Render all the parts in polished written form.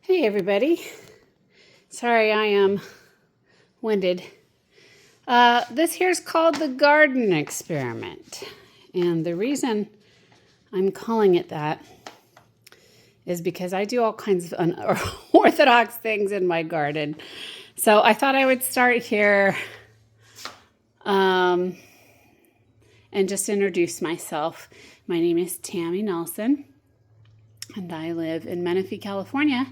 Hey everybody. Sorry I am winded. This here's called the garden experiment. And the reason I'm calling it that is because I do all kinds of unorthodox things in my garden. So I thought I would start here and just introduce myself. My name is Tammy Nelson, and I live in Menifee, California.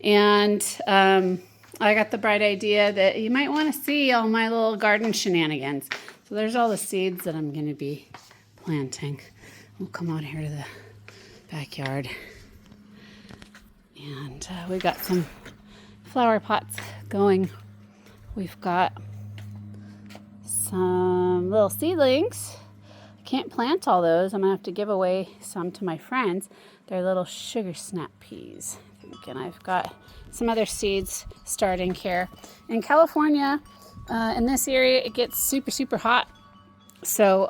And I got the bright idea that you might want to see all my little garden shenanigans. So there's all the seeds that I'm going to be planting. We'll come out here to the backyard. And we got some flower pots going. We've got some little seedlings. I can't plant all those. I'm going to have to give away some to my friends. They're little sugar snap peas, I think. And I've got some other seeds starting here. In California, in this area, it gets super, super hot. So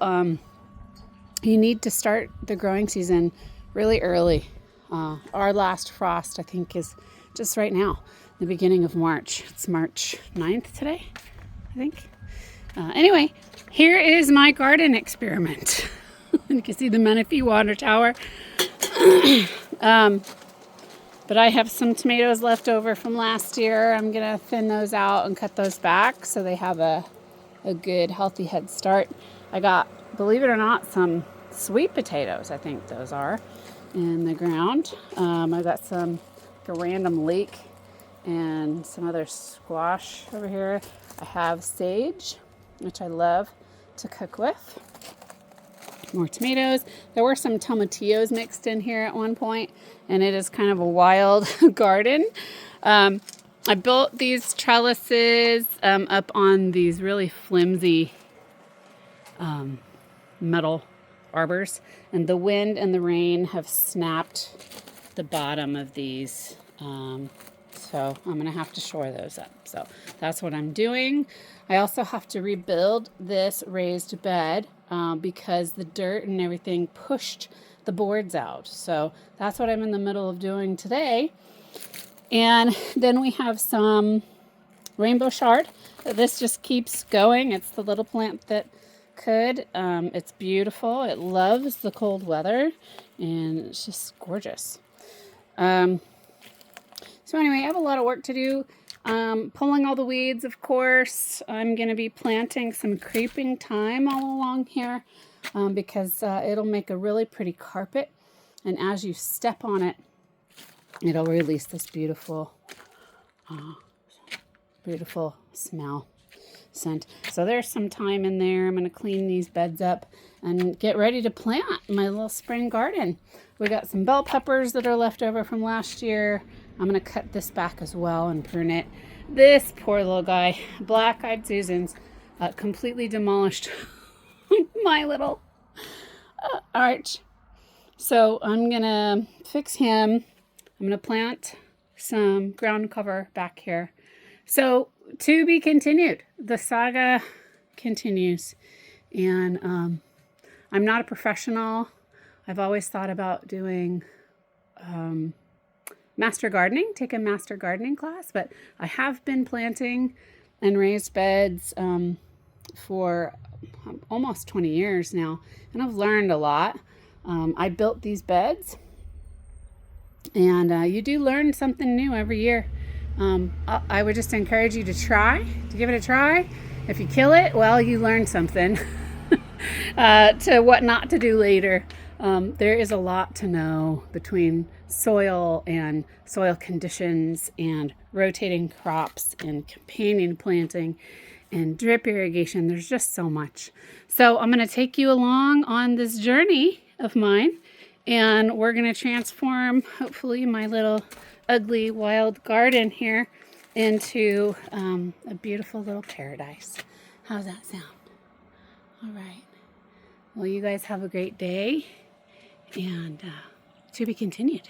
you need to start the growing season really early. Our last frost, I think, is just right now, the beginning of March. It's March 9th today, I think. Anyway, here is my garden experiment. You can see the Menifee water tower. But I have some tomatoes left over from last year. I'm going to thin those out and cut those back so they have a good, healthy head start. I got, believe it or not, some sweet potatoes, I think those are, in the ground. I got some, like a random leek and some other squash over here. I have sage, which I love to cook with. More tomatoes. There were some tomatillos mixed in here at one point, and it is kind of a wild garden. I built these trellises up on these really flimsy metal arbors, and the wind and the rain have snapped the bottom of these. So I'm going to have to shore those up. So that's what I'm doing. I also have to rebuild this raised bed because the dirt and everything pushed the boards out. So that's what I'm in the middle of doing today. And then we have some rainbow chard. This just keeps going. It's the little plant that could. It's beautiful. It loves the cold weather, and it's just gorgeous. So anyway, I have a lot of work to do. Pulling all the weeds, of course. I'm going to be planting some creeping thyme all along here because it'll make a really pretty carpet. And as you step on it, it'll release this beautiful, beautiful scent. So there's some thyme in there. I'm going to clean these beds up and get ready to plant my little spring garden. We got some bell peppers that are left over from last year. I'm going to cut this back as well and prune it. This poor little guy, black-eyed Susans, completely demolished my little arch. So I'm going to fix him. I'm going to plant some ground cover back here. So to be continued. The saga continues. And I'm not a professional. I've always thought about doing master gardening, take a master gardening class, but I have been planting and raised beds for almost 20 years now, and I've learned a lot. I built these beds, and you do learn something new every year. I would just encourage you to give it a try. If you kill it, well, you learn something to what not to do later. There is a lot to know between soil and soil conditions and rotating crops and companion planting and drip irrigation. There's just so much. So I'm going to take you along on this journey of mine, and we're going to transform, hopefully, my little ugly wild garden here into a beautiful little paradise. How's that sound? All right. Well, you guys have a great day, and to be continued.